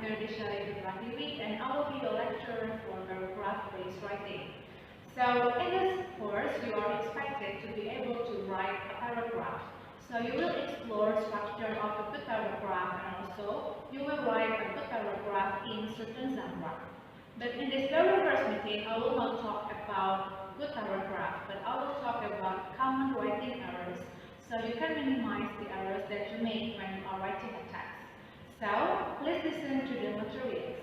Shelley Duplantiwi, and I will be your lecturer for paragraph-based writing. So in this course, you are expected to be able to write a paragraph. So you will explore structure of a good paragraph, and also you will write a good paragraph in certain genre. But in this very first meeting, I will not talk about good paragraph, but I will talk about common writing errors, so you can minimize the errors that you make when you are writing a text. So, please listen to the materials.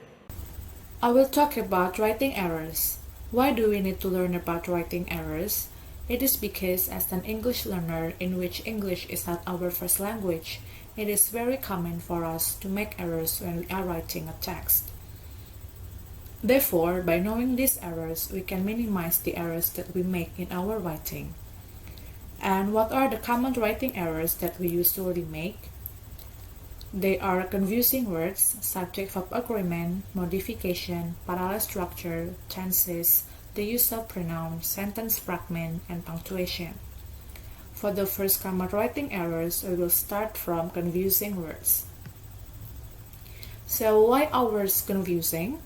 I will talk about writing errors. Why do we need to learn about writing errors? It is because as an English learner in which English is not our first language, it is very common for us to make errors when we are writing a text. Therefore, by knowing these errors, we can minimize the errors that we make in our writing. And what are the common writing errors that we usually make? They are confusing words, subject verb agreement, modification, parallel structure, tenses, the use of pronouns, sentence fragment, and punctuation. For the first common writing errors, we will start from confusing words. So why are words confusing?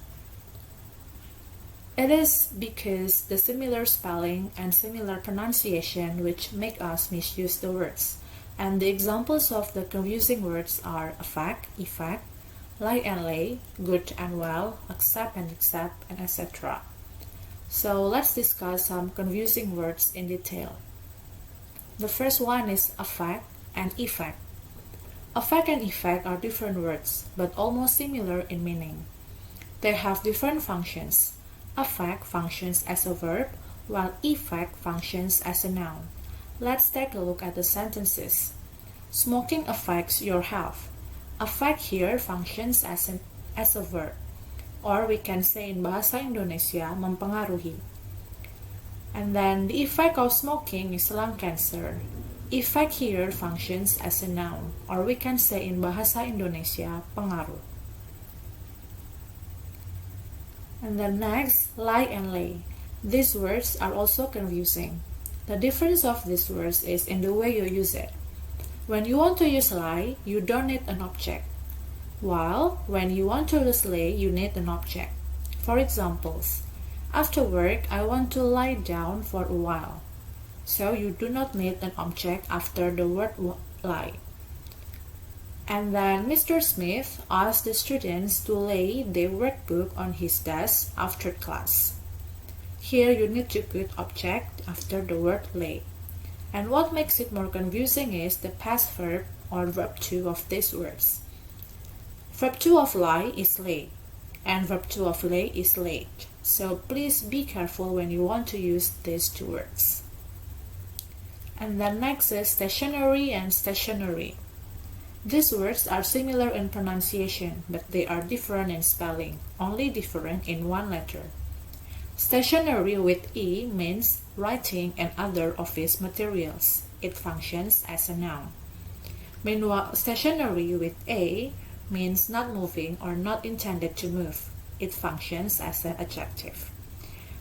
It is because the similar spelling and similar pronunciation which make us misuse the words. And the examples of the confusing words are effect, lie and lay, good and well, accept and accept, and etc. So let's discuss some confusing words in detail. The first one is effect and effect. Effect and effect are different words, but almost similar in meaning. They have different functions. Affect functions as a verb, while effect functions as a noun. Let's take a look at the sentences. Smoking affects your health. Affect here functions as a verb, or we can say in bahasa Indonesia, mempengaruhi. And then the effect of smoking is lung cancer. Effect here functions as a noun, or we can say in bahasa Indonesia, pengaruh. And then next, lie and lay. These words are also confusing. The difference of these words is in the way you use it. When you want to use lie, you don't need an object. While when you want to use lay, you need an object. For examples, after work, I want to lie down for a while. So you do not need an object after the word lie. And then Mr. Smith asked the students to lay their workbook on his desk after class. Here you need to put object after the word lay. And what makes it more confusing is the past verb or verb 2 of these words. Verb 2 of lie is lay, and verb 2 of lay is late. So please be careful when you want to use these two words. And then next is stationery and stationery. These words are similar in pronunciation, but they are different in spelling, only different in one letter. Stationery with E means writing and other office materials. It functions as a noun. Meanwhile, stationery with A means not moving or not intended to move. It functions as an adjective.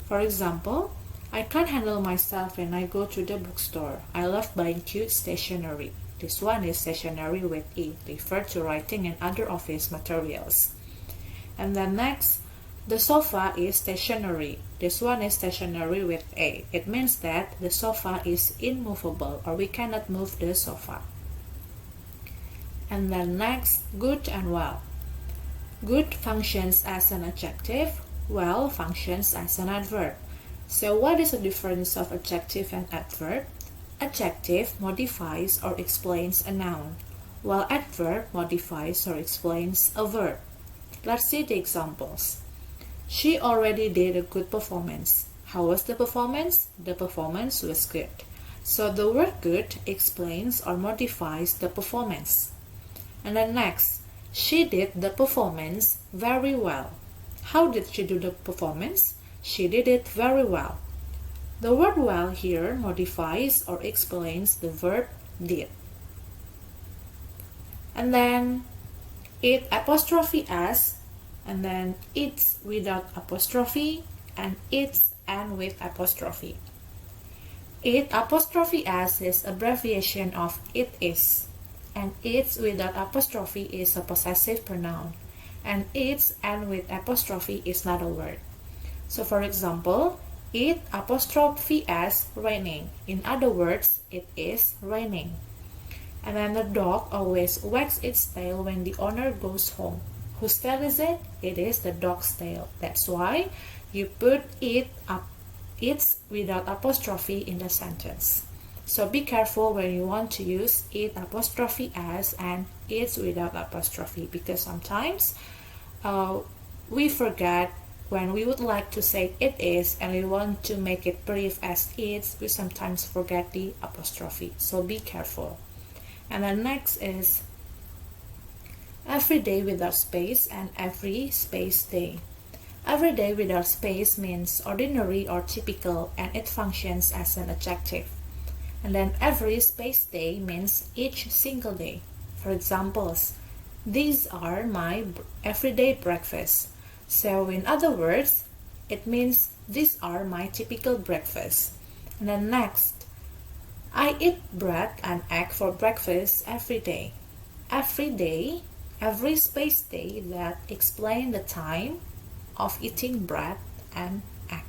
For example, I can't handle myself when I go to the bookstore. I love buying cute stationery. This one is stationery with E, refer to writing and other office materials. And then next, the sofa is stationary. This one is stationary with A. It means that the sofa is immovable, or we cannot move the sofa. And then next, good and well. Good functions as an adjective, well functions as an adverb. So what is the difference of adjective and adverb? Adjective modifies or explains a noun, while adverb modifies or explains a verb. Let's see the examples. She already did a good performance. How was the performance? The performance was good. So the word good explains or modifies the performance. And then next, she did the performance very well. How did she do the performance? She did it very well. The word well here modifies or explains the verb did. And then it apostrophe s, and then it's without apostrophe, and it's and with apostrophe. It apostrophe s is abbreviation of it is, and it's without apostrophe is a possessive pronoun. and its end with apostrophe is not a word. So for example, it apostrophe s raining. In other words, it is raining. And then the dog always wags its tail when the owner goes home. Whose tail is it? It is the dog's tail. That's why you put it's without apostrophe in the sentence. So be careful when you want to use it apostrophe s and it's without apostrophe, because sometimes we forget when we would like to say it is and we want to make it brief as it's, we sometimes forget the apostrophe. So be careful. And then next is every day without space and every space day. Every day without space means ordinary or typical, and it functions as an adjective. And then every space day means each single day. For examples, these are my everyday breakfast. So in other words, it means these are my typical breakfast. And then next, I eat bread and egg for breakfast every day. Every day, every space day that explain the time of eating bread and egg.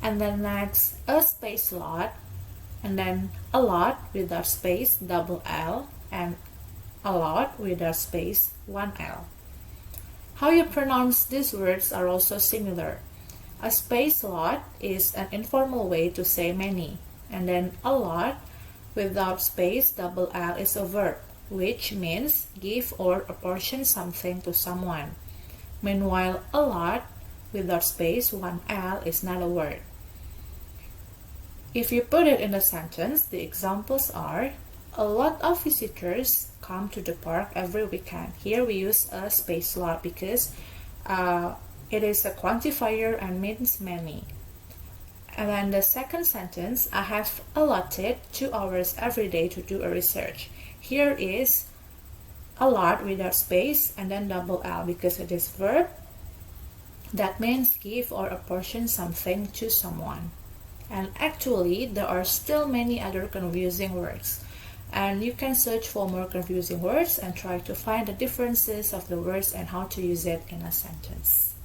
And then next, a space lot, and then a lot without space, double L, and a lot without space, one L. How you pronounce these words are also similar. A space lot is an informal way to say many, and then a lot without space, double L, is a verb, which means give or apportion something to someone. Meanwhile, a lot without space, one L, is not a word. If you put it in a sentence, the examples are: a lot of visitors come to the park every weekend. Here we use a space lot because it is a quantifier and means many. And then the second sentence, I have allotted 2 hours every day to do a research. Here is a lot without space and then double L because it is verb. That means give or apportion something to someone. And actually, there are still many other confusing words. And you can search for more confusing words and try to find the differences of the words and how to use it in a sentence.